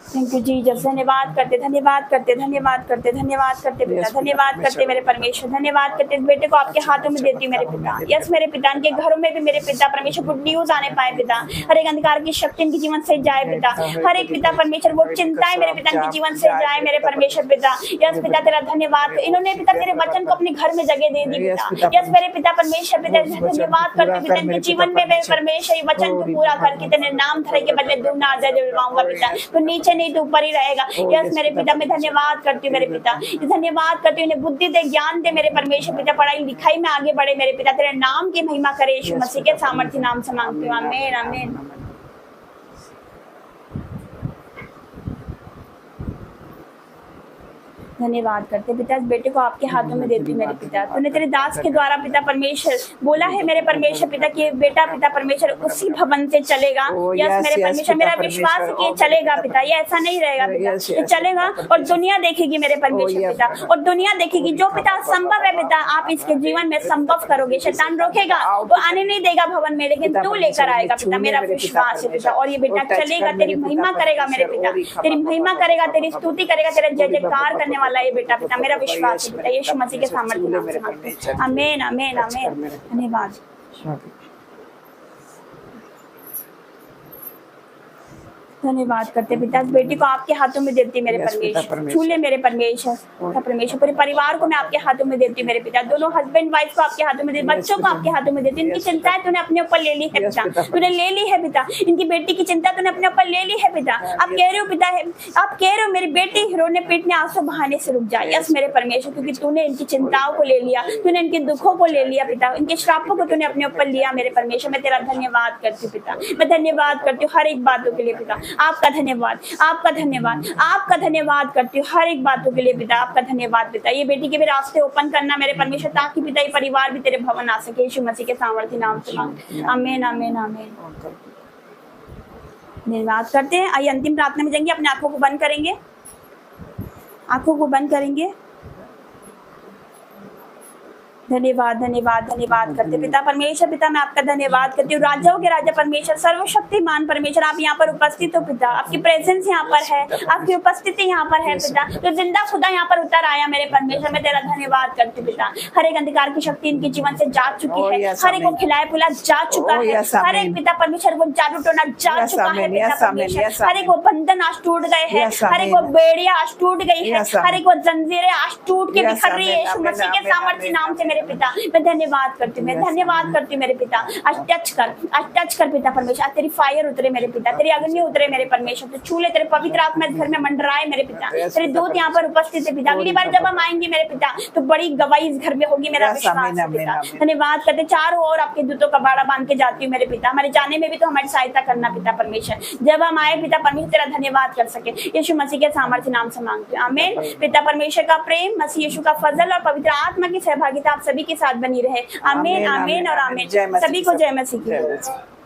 Thank you Jesus. धन्यवाद करते धन्यवाद करते धन्यवाद करते धन्यवाद करते पिता। धन्यवाद करते मेरे परमेश्वर, धन्यवाद करते। इस बेटे को आपके हाथों में देती हूँ मेरे पिता। यस मेरे पिता, इनके घरों में भी मेरे पिता परमेश्वर गुड न्यूज आने पाए पिता। हर एक अंधकार की शक्ति इनके जीवन से जाए पिता। हर एक पिता परमेश्वर वो चिंताएं मेरे पिता इनके जीवन से जाए मेरे परमेश्वर पिता। यस पिता तेरा धन्यवाद। इन्होंने पिता तेरे वचन को अपने घर में जगह दे दी पिता। यस मेरे पिता परमेश्वर पिता, धन्यवाद करते पिता। इनके जीवन में मेरे परमेश्वर ये वचन को पूरा करके तेरे नाम धरे के बदले दूना आजा दिलवाऊंगा पिता। तो नीचे नहीं तो ऊपर ही रहेगा। यस मेरे पिता, मैं धन्यवाद करती हूँ मेरे पिता। धन्यवाद करती हूँ, इन्हें बुद्धि दे, ज्ञान दे मेरे परमेश्वर पिता। पढ़ाई लिखाई में आगे बढ़े मेरे पिता। तेरे नाम की महिमा करे यीशु मसीह के सामर्थ्य नाम से मांगती हूँ, आमीन आमीन। धन्यवाद करते पिता। इस बेटे को आपके हाथों में देती हूँ मेरे पिता। तूने तेरे दास के द्वारा पिता परमेश्वर बोला है मेरे परमेश्वर पिता कि बेटा पिता परमेश्वर उसी भवन से चलेगा। यस मेरे परमेश्वर, मेरा विश्वास है कि ये चलेगा पिता। ये ऐसा नहीं रहेगा पिता, ये चलेगा और दुनिया देखेगी मेरे परमेश्वर पिता। और दुनिया देखेगी जो पिता संभव है पिता, आप इसके जीवन में संभव करोगे। शैतान रोकेगा, वो आने नहीं देगा भवन में, लेकिन तू लेकर आएगा पिता। मेरा विश्वास है पिता। और ये बेटा चलेगा, तेरी महिमा करेगा मेरे पिता। तेरी महिमा करेगा, तेरी स्तुति करेगा, तेरा जय जयकार करने वाला ये बेटा पिता। मेरा विश्वास है पिता, यीशु मसीह के सामर्थ्य नाम से मांगते हैं, आमीन आमीन आमीन। धन्यवाद। धन्यवाद करते पिता। इस बेटी को आपके हाथों में देती मेरे परमेश्वर। छू ले मेरे परमेश्वर परमेश्वर। पूरे परिवार को मैं आपके हाथों में देती मेरे पिता। दोनों हस्बैंड वाइफ को आपके हाथों में देती, बच्चों को आपके हाथों में देती। इनकी चिंताएं तूने अपने ऊपर ले ली है पिता। तूने ले ली है पिता। इनकी बेटी की चिंता तूने अपने ऊपर ले ली है पिता। आप कह रहे हो पिता है, आप कह रहे हो मेरी बेटी रोने पीटने आंसू बहाने से रुक जाए। यस मेरे परमेश्वर, क्योंकि तूने इनकी चिंताओं को ले लिया, तूने इनके दुखों को ले लिया पिता। इनके श्रापों को तूने अपने ऊपर लिया मेरे परमेश्वर। मैं तेरा धन्यवाद करती हूँ पिता। मैं धन्यवाद करती हूँ हर एक बातों के लिए पिता। आपका धन्यवाद, आपका धन्यवाद, आपका धन्यवाद करती हूँ हर एक बातों के लिए पिता। आपका धन्यवाद पिता। ये बेटी के भी रास्ते ओपन करना मेरे परमेश्वर, ताकि पिता ये परिवार भी तेरे भवन आ सके। यीशु मसीह के सामर्थ्य नाम से मांगते, आमीन आमीन आमीन। धन्यवाद करते हैं। आइए अंतिम प्रार्थना में जाएंगे। अपने आंखों को बंद करेंगे, आंखों को बंद करेंगे। धन्यवाद धन्यवाद धन्यवाद करते पिता परमेश्वर। पिता मैं आपका धन्यवाद करती हूँ, राजाओं के राजा परमेश्वर, सर्वशक्तिमान परमेश्वर, आप यहाँ पर उपस्थित हो पिता, आपकी प्रेजेंस यहाँ पर है, आपकी उपस्थिति यहाँ पर है पिता। तो जिंदा खुदा यहाँ पर उतर आया मेरे परमेश्वर, मैं तेरा धन्यवाद करती हूँ पिता। हर एक अंधकार की शक्ति इनके जीवन से जा चुकी है, हर एक को खिलाया पिला जा चुका है, हर एक पिता परमेश्वर वो जादू टोना जा चुका है पिता परमेश्वर। हर एक वो बंधन आज टूट गए हैं, हर एक वो बेड़ियां आज टूट गई है, हर एक वो जंजीरें आज टूट के बिखर रही है यीशु मसीह के सामर्थ्य नाम से मेरे पिता। मैं धन्यवाद करती हूँ, मैं धन्यवाद करती हूँ मेरे पिता। आज टच कर पिता परमेश्वर, आज तेरी फायर उतरे मेरे पिता, तेरी अग्नि उतरे मेरे परमेश्वर, तो छू ले, तेरे पवित्र आत्मा इस घर में मंडराए मेरे पिता, तेरे दूत यहाँ पर उपस्थित है पिता। अगली बार जब हम आएंगे मेरे पिता तो बड़ी गवाही इस घर में होगी, मेरा विश्वास है पिता। धन्यवाद करते, चारों ओर आपके दूतों का बाड़ा बांध के जाती हूँ मेरे पिता, हमारे जाने में भी तो हमारी सहायता करना पिता परमेश्वर, जब हम आए पिता परमेश्वर तेरा धन्यवाद कर सके, यीशु मसीह के सामर्थ्य नाम से मांगते हैं, आमीन। पिता परमेश्वर का प्रेम, मसीह यीशु का फजल और पवित्र आत्मा की सहभागिता आप सभी के साथ बनी रहे, आमीन आमीन और आमीन। सभी को जय मसीह की।